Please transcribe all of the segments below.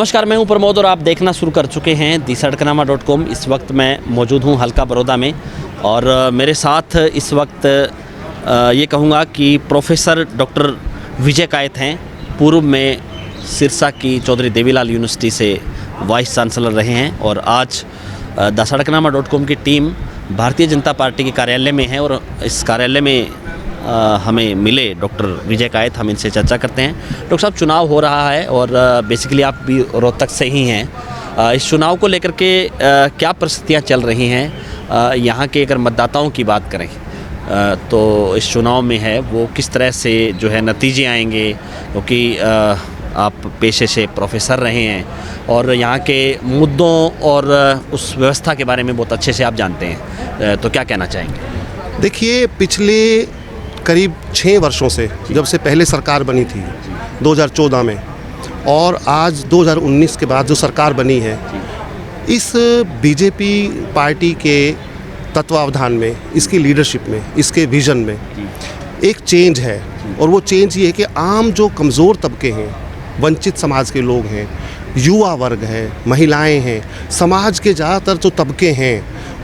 नमस्कार, मैं हूं प्रमोद और आप देखना शुरू कर चुके हैं दी-सड़कनामा.com। इस वक्त मैं मौजूद हूं हल्का बड़ौदा में और मेरे साथ इस वक्त ये कहूँगा कि प्रोफेसर डॉक्टर विजय कायत हैं। पूर्व में सिरसा की चौधरी देवीलाल यूनिवर्सिटी से वाइस चांसलर रहे हैं और आज दी-सड़कनामा.com की टीम भारतीय जनता पार्टी के कार्यालय में है और इस कार्यालय में हमें मिले डॉक्टर विजय कायत। हम इनसे चर्चा करते हैं। डॉक्टर साहब, चुनाव हो रहा है और बेसिकली आप भी रोहतक से ही हैं। इस चुनाव को लेकर के क्या परिस्थितियां चल रही हैं? यहाँ के अगर मतदाताओं की बात करें तो इस चुनाव में है वो किस तरह से जो है नतीजे आएंगे, क्योंकि आप पेशे से प्रोफेसर रहे हैं और यहाँ के मुद्दों और उस व्यवस्था के बारे में बहुत अच्छे से आप जानते हैं, तो क्या कहना चाहेंगे? देखिए, पिछले करीब 6 वर्षों से, जब से पहले सरकार बनी थी 2014 में और आज 2019 के बाद जो सरकार बनी है, इस बीजेपी पार्टी के तत्वावधान में, इसकी लीडरशिप में, इसके विज़न में एक चेंज है। और वो चेंज ये है कि आम जो कमज़ोर तबके हैं, वंचित समाज के लोग हैं, युवा वर्ग है, महिलाएं हैं, समाज के ज़्यादातर जो तबके हैं,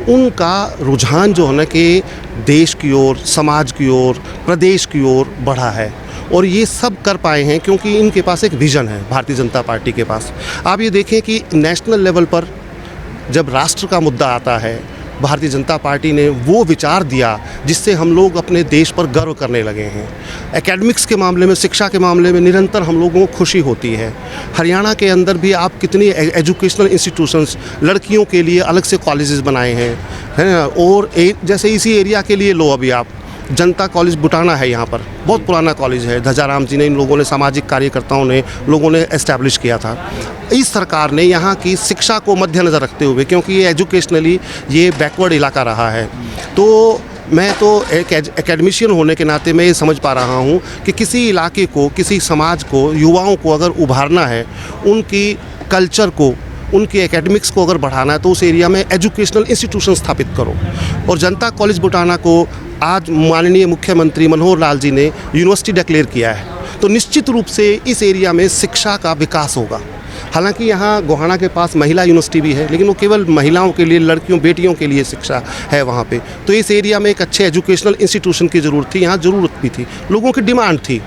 उनका रुझान जो है ना कि देश की ओर, समाज की ओर, प्रदेश की ओर बढ़ा है। और ये सब कर पाए हैं क्योंकि इनके पास एक विज़न है भारतीय जनता पार्टी के पास। आप ये देखें कि नेशनल लेवल पर जब राष्ट्र का मुद्दा आता है, भारतीय जनता पार्टी ने वो विचार दिया जिससे हम लोग अपने देश पर गर्व करने लगे हैं। एकेडमिक्स के मामले में, शिक्षा के मामले में निरंतर हम लोगों को खुशी होती है। हरियाणा के अंदर भी आप कितनी एजुकेशनल इंस्टीट्यूशंस, लड़कियों के लिए अलग से कॉलेजेस बनाए हैं, है ना। और जैसे इसी एरिया के लिए लो, अभी आप जनता कॉलेज बुटाना है, यहाँ पर बहुत पुराना कॉलेज है, ध्वजाराम जी ने, इन लोगों ने, सामाजिक कार्यकर्ताओं ने, लोगों ने एस्टैब्लिश किया था। इस सरकार ने यहाँ की शिक्षा को मद्देनज़र रखते हुए, क्योंकि ये एजुकेशनली ये बैकवर्ड इलाका रहा है, तो मैं तो एक एकेडमिशियन होने के नाते मैं ये समझ पा रहा हूँ कि किसी इलाके को, किसी समाज को, युवाओं को अगर उभारना है, उनकी कल्चर को, उनकी एकेडमिक्स को अगर बढ़ाना है, तो उस एरिया में एजुकेशनल इंस्टीट्यूशन स्थापित करो। और जनता कॉलेज बुटाना को आज माननीय मुख्यमंत्री मनोहर लाल जी ने यूनिवर्सिटी डिक्लेयर किया है, तो निश्चित रूप से इस एरिया में शिक्षा का विकास होगा। हालांकि यहाँ गोहाना के पास महिला यूनिवर्सिटी भी है, लेकिन वो केवल महिलाओं के लिए, लड़कियों, बेटियों के लिए शिक्षा है वहाँ पे। तो इस एरिया में एक अच्छे एजुकेशनल इंस्टीट्यूशन की ज़रूरत थी, यहाँ ज़रूरत भी थी, लोगों की डिमांड थी।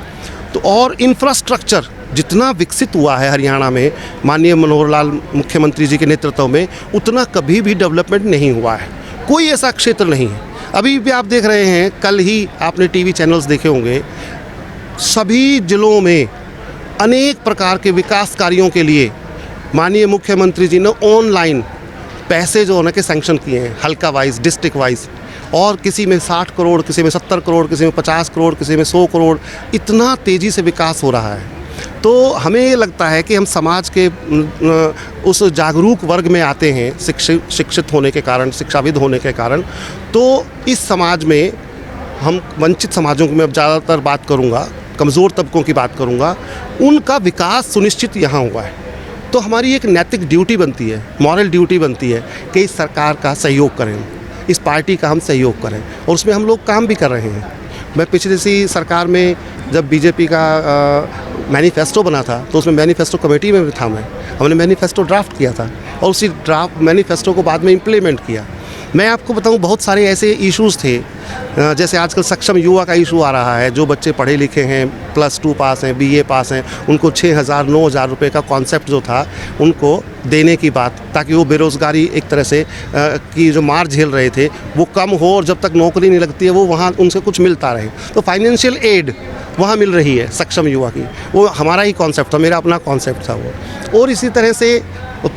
तो और इंफ्रास्ट्रक्चर जितना विकसित हुआ है हरियाणा में माननीय मनोहर लाल मुख्यमंत्री जी के नेतृत्व में, उतना कभी भी डेवलपमेंट नहीं हुआ है। कोई ऐसा क्षेत्र नहीं है। अभी भी आप देख रहे हैं, कल ही आपने टीवी चैनल्स देखे होंगे, सभी जिलों में अनेक प्रकार के विकास कार्यों के लिए माननीय मुख्यमंत्री जी ने ऑनलाइन पैसे जो होने के सैंक्शन किए हैं, हल्का वाइज, डिस्ट्रिक्ट वाइज। और किसी में 60 करोड़, किसी में 70 करोड़, किसी में 50 करोड़, किसी में 100 करोड़, इतना तेज़ी से विकास हो रहा है। तो हमें ये लगता है कि हम समाज के उस जागरूक वर्ग में आते हैं, शिक्षित होने के कारण, शिक्षाविद होने के कारण। तो इस समाज में हम वंचित समाजों की मैं अब ज़्यादातर बात करूँगा, कमज़ोर तबकों की बात करूँगा, उनका विकास सुनिश्चित यहाँ हुआ है। तो हमारी एक नैतिक ड्यूटी बनती है, मॉरल ड्यूटी बनती है कि इस सरकार का सहयोग करें, इस पार्टी का हम सहयोग करें, और उसमें हम लोग काम भी कर रहे हैं। मैं पिछले सी सरकार में जब बीजेपी का मैनिफेस्टो बना था, तो उसमें मैनिफेस्टो कमेटी में भी था मैं, हमने मैनिफेस्टो ड्राफ्ट किया था और उसी ड्राफ्ट मैनिफेस्टो को बाद में इम्प्लीमेंट किया। मैं आपको बताऊं, बहुत सारे ऐसे इश्यूज़ थे, जैसे आजकल सक्षम युवा का इशू आ रहा है। जो बच्चे पढ़े लिखे हैं, +2 पास हैं, BA पास हैं, उनको 6,000 9,000 रुपये का कॉन्सेप्ट जो था उनको देने की बात, ताकि वो बेरोज़गारी एक तरह से की जो मार झेल रहे थे वो कम हो, और जब तक नौकरी नहीं लगती है वो वहाँ उनसे कुछ मिलता रहे। तो फाइनेंशियल एड वहाँ मिल रही है सक्षम युवा की, वो हमारा ही कॉन्सेप्ट था, मेरा अपना कॉन्सेप्ट था वो। और इसी तरह से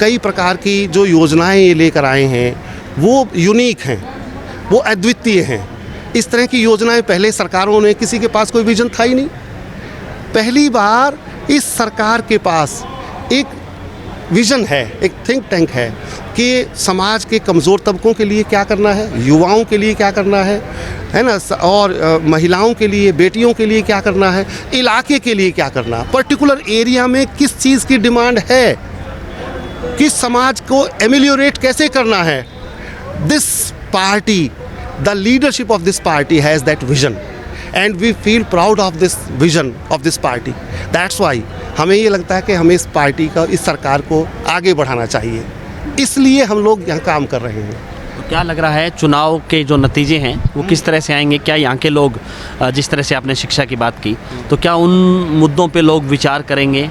कई प्रकार की जो योजनाएं ये लेकर आए हैं वो यूनिक हैं, वो अद्वितीय हैं। इस तरह की योजनाएं पहले सरकारों ने, किसी के पास कोई विजन था ही नहीं। पहली बार इस सरकार के पास एक विज़न है, एक थिंक टैंक है कि समाज के कमज़ोर तबकों के लिए क्या करना है, युवाओं के लिए क्या करना है ना, और महिलाओं के लिए, बेटियों के लिए क्या करना है, इलाके के लिए क्या करना है, पर्टिकुलर एरिया में किस चीज़ की डिमांड है, किस समाज को एमिलियोरेट कैसे करना है। This party, the leadership of this party has that vision, and we feel proud of this vision of this party. That's why हमें ये लगता है कि हमें इस पार्टी का, इस सरकार को आगे बढ़ाना चाहिए, इसलिए हम लोग यहाँ काम कर रहे हैं। तो क्या लग रहा है चुनाव के जो नतीजे हैं वो किस तरह से आएंगे? क्या यहाँ के लोग, जिस तरह से आपने शिक्षा की बात की, तो क्या उन मुद्दों पे लोग विचार करेंगे?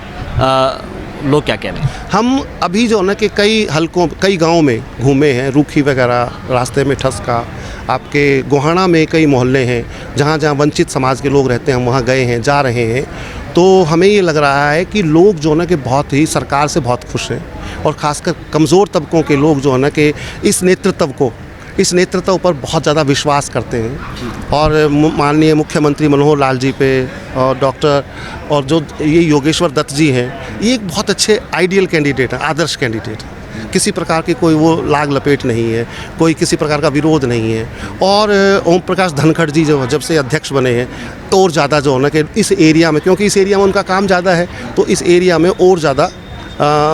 लोग क्या कह रहे हैं? हम अभी जो है ना कि कई हलकों, कई गाँव में घूमे हैं, रूखी वगैरह, रास्ते में ठसका, आपके गोहाना में कई मोहल्ले हैं जहाँ जहाँ वंचित समाज के लोग रहते हैं, हम वहाँ गए हैं, जा रहे हैं। तो हमें ये लग रहा है कि लोग जो है ना कि बहुत ही सरकार से बहुत खुश हैं, और ख़ासकर कमज़ोर तबकों के लोग जो है ना कि इस नेतृत्व पर बहुत ज़्यादा विश्वास करते हैं। और माननीय मुख्यमंत्री मनोहर लाल जी पे और डॉक्टर और जो ये योगेश्वर दत्त जी हैं, ये एक बहुत अच्छे आइडियल कैंडिडेट हैं, आदर्श कैंडिडेट हैं। किसी प्रकार की कोई वो लाग लपेट नहीं है, कोई किसी प्रकार का विरोध नहीं है। और ओम प्रकाश धनखड़ जी जो जब से अध्यक्ष बने हैं, तो और ज़्यादा जो है ना कि इस एरिया में, क्योंकि इस एरिया में उनका काम ज़्यादा है, तो इस एरिया में और ज़्यादा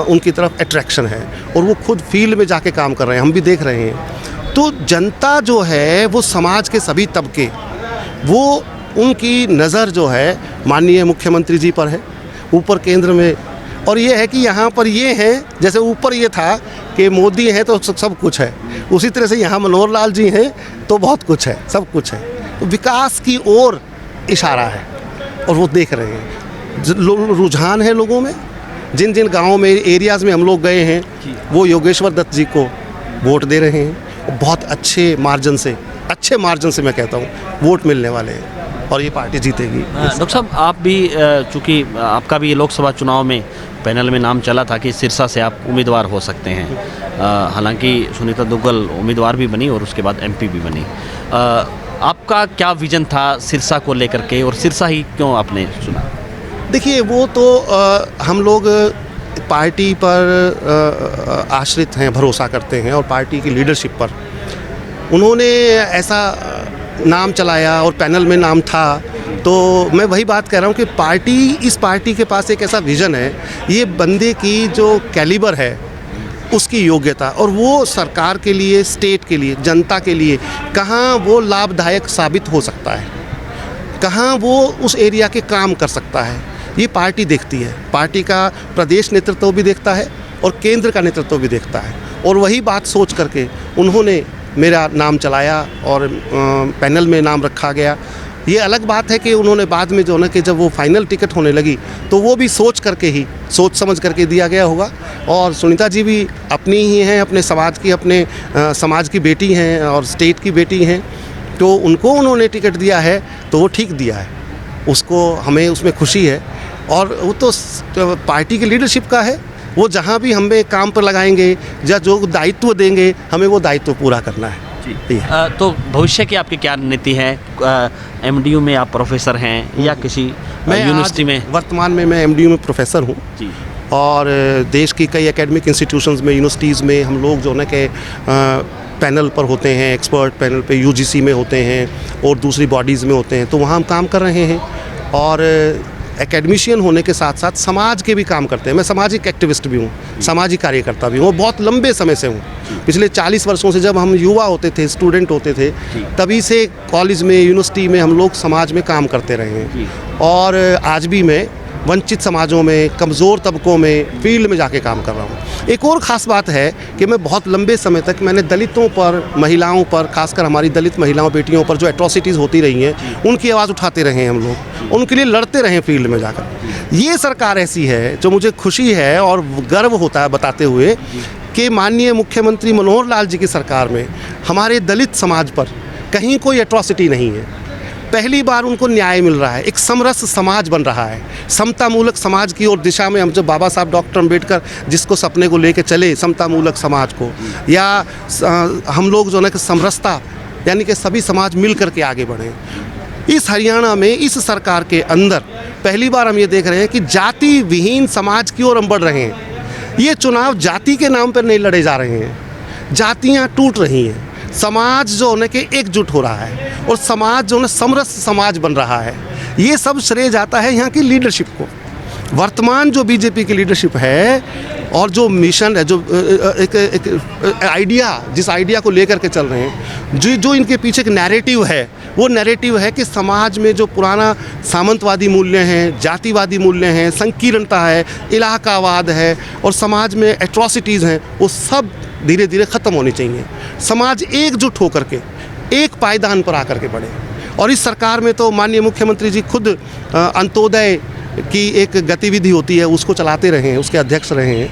उनकी तरफ अट्रैक्शन है, और वो खुद फील्ड में जाके काम कर रहे हैं, हम भी देख रहे हैं। तो जनता जो है वो समाज के सभी तबके, वो उनकी नज़र जो है माननीय मुख्यमंत्री जी पर है, ऊपर केंद्र में। और ये है कि यहाँ पर ये है, जैसे ऊपर ये था कि मोदी हैं तो सब कुछ है, उसी तरह से यहाँ मनोहर लाल जी हैं तो बहुत कुछ है, सब कुछ है। तो विकास की ओर इशारा है, और वो देख रहे हैं। रुझान है लोगों में, जिन जिन गाँवों में, एरियाज़ में हम लोग गए हैं, वो योगेश्वर दत्त जी को वोट दे रहे हैं। बहुत अच्छे मार्जिन से मैं कहता हूँ वोट मिलने वाले हैं, और ये पार्टी जीतेगी। डॉक्टर साहब, आप भी चूँकि आपका भी लोकसभा चुनाव में पैनल में नाम चला था कि सिरसा से आप उम्मीदवार हो सकते हैं। हालांकि सुनीता दुग्गल उम्मीदवार भी बनी और उसके बाद एमपी भी बनी। आपका क्या विजन था सिरसा को लेकर के, और सिरसा ही क्यों आपने चुना? देखिए, वो तो हम लोग पार्टी पर आश्रित हैं, भरोसा करते हैं, और पार्टी की लीडरशिप पर उन्होंने ऐसा नाम चलाया और पैनल में नाम था। तो मैं वही बात कह रहा हूँ कि इस पार्टी के पास एक ऐसा विज़न है, ये बंदे की जो कैलिबर है, उसकी योग्यता, और वो सरकार के लिए, स्टेट के लिए, जनता के लिए कहाँ वो लाभदायक साबित हो सकता है, कहाँ वो उस एरिया के काम कर सकता है, ये पार्टी देखती है। पार्टी का प्रदेश नेतृत्व भी देखता है और केंद्र का नेतृत्व भी देखता है, और वही बात सोच करके उन्होंने मेरा नाम चलाया और पैनल में नाम रखा गया। ये अलग बात है कि उन्होंने बाद में जो है ना कि जब वो फाइनल टिकट होने लगी, तो वो भी सोच समझ करके दिया गया होगा। और सुनीता जी भी अपनी ही हैं, अपने समाज की बेटी हैं और स्टेट की बेटी हैं, तो उनको उन्होंने टिकट दिया है तो वो ठीक दिया है, उसको हमें उसमें खुशी है। और वो तो पार्टी की लीडरशिप का है, वो जहाँ भी हमें काम पर लगाएंगे या जो दायित्व देंगे, हमें वो दायित्व पूरा करना है। तो भविष्य की आपकी क्या नीति है? एमडीयू में आप प्रोफेसर हैं या किसी यूनिवर्सिटी में? वर्तमान में मैं एमडीयू में प्रोफेसर हूँ, और देश की कई एकेडमिक इंस्टीट्यूशंस में, यूनिवर्सिटीज़ में हम लोग जो है ना कि पैनल पर होते हैं, एक्सपर्ट पैनल पे यूजीसी में होते हैं और दूसरी बॉडीज़ में होते हैं, तो वहाँ हम काम कर रहे हैं। और एकेडमिशियन होने के साथ साथ समाज के भी काम करते हैं। मैं सामाजिक एक्टिविस्ट भी हूँ, सामाजिक कार्यकर्ता भी हूँ, बहुत लंबे समय से हूँ। पिछले 40 वर्षों से, जब हम युवा होते थे, स्टूडेंट होते थे, तभी से कॉलेज में, यूनिवर्सिटी में हम लोग समाज में काम करते रहे हैं। और आज भी मैं वंचित समाजों में, कमज़ोर तबकों में फील्ड में जाके काम कर रहा हूँ। एक और ख़ास बात है कि मैं बहुत लंबे समय तक मैंने दलितों पर, महिलाओं पर, खासकर हमारी दलित महिलाओं, बेटियों पर जो एट्रॉसिटीज़ होती रही हैं, उनकी आवाज़ उठाते रहे हैं हम लोग, उनके लिए लड़ते रहे फील्ड में जाकर। ये सरकार ऐसी है जो मुझे खुशी है और गर्व होता है बताते हुए कि माननीय मुख्यमंत्री मनोहर लाल जी की सरकार में हमारे दलित समाज पर कहीं कोई एट्रॉसिटी नहीं है। पहली बार उनको न्याय मिल रहा है, एक समरस समाज बन रहा है, समतामूलक समाज की ओर दिशा में। हम जो बाबा साहब डॉक्टर अम्बेडकर जिसको सपने को लेके चले, समतामूलक समाज को, या हम लोग जो है कि समरसता, यानी कि सभी समाज मिल कर के आगे बढ़ें। इस हरियाणा में, इस सरकार के अंदर पहली बार हम ये देख रहे हैं कि जाति विहीन समाज की ओर हम बढ़ रहे हैं। ये चुनाव जाति के नाम पर नहीं लड़े जा रहे हैं, जातियाँ टूट रही हैं, समाज जो है कि एकजुट हो रहा है, और समाज जो है समरस समाज बन रहा है। ये सब श्रेय जाता है यहाँ की लीडरशिप को। वर्तमान जो बीजेपी की लीडरशिप है और जो मिशन है, जो एक आइडिया, जिस आइडिया को लेकर के चल रहे हैं, जो इनके पीछे एक नैरेटिव है, वो नैरेटिव है कि समाज में जो पुराना सामंतवादी मूल्य हैं, जातिवादी मूल्य हैं, संकीर्णता है, इलाकावाद है और समाज में एट्रॉसिटीज़ हैं, वो सब धीरे धीरे ख़त्म होनी चाहिए। समाज एकजुट होकर के एक पायदान पर आकर के बढ़े। और इस सरकार में तो माननीय मुख्यमंत्री जी खुद अंत्योदय की एक गतिविधि होती है उसको चलाते रहे हैं, उसके अध्यक्ष रहे हैं,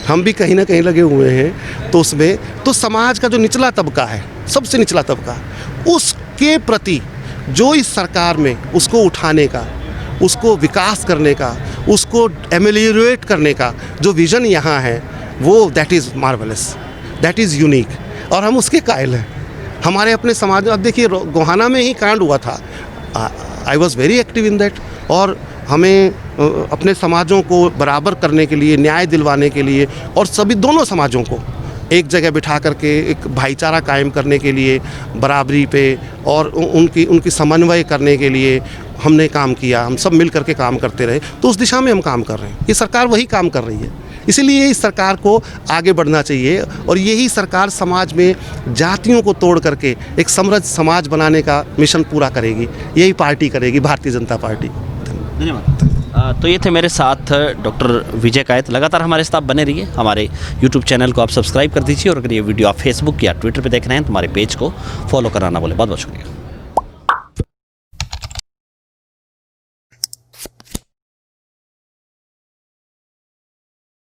हम भी कहीं ना कहीं लगे हुए हैं। तो उसमें तो समाज का जो निचला तबका है, सबसे निचला तबका, उसके प्रति जो इस सरकार में उसको उठाने का, उसको विकास करने का, उसको एमेलियोरेट करने का जो विज़न यहाँ है, वो that is marvellous, that is unique और हम उसके कायल हैं। हमारे अपने समाज में अब देखिए गोहाना में ही कांड हुआ था, I was very active in that. और हमें अपने समाजों को बराबर करने के लिए, न्याय दिलवाने के लिए और सभी दोनों समाजों को एक जगह बिठा करके एक भाईचारा कायम करने के लिए, बराबरी पे और उनकी समन्वय करने के लिए हमने काम किया। हम सब मिल करके काम करते रहे, तो उस दिशा में हम काम कर रहे हैं। ये सरकार वही काम कर रही है, इसीलिए इस सरकार को आगे बढ़ना चाहिए और यही सरकार समाज में जातियों को तोड़ करके एक समृद्ध समाज बनाने का मिशन पूरा करेगी। यही पार्टी करेगी, भारतीय जनता पार्टी। धन्यवाद। तो ये थे मेरे साथ डॉक्टर विजय कायत। लगातार हमारे साथ बने रहिए। हमारे यूट्यूब चैनल को आप सब्सक्राइब कर दीजिए और अगर ये वीडियो आप फेसबुक या ट्विटर पे देख रहे हैं तो हमारे पेज को फॉलो कराना बोले। बहुत बहुत शुक्रिया।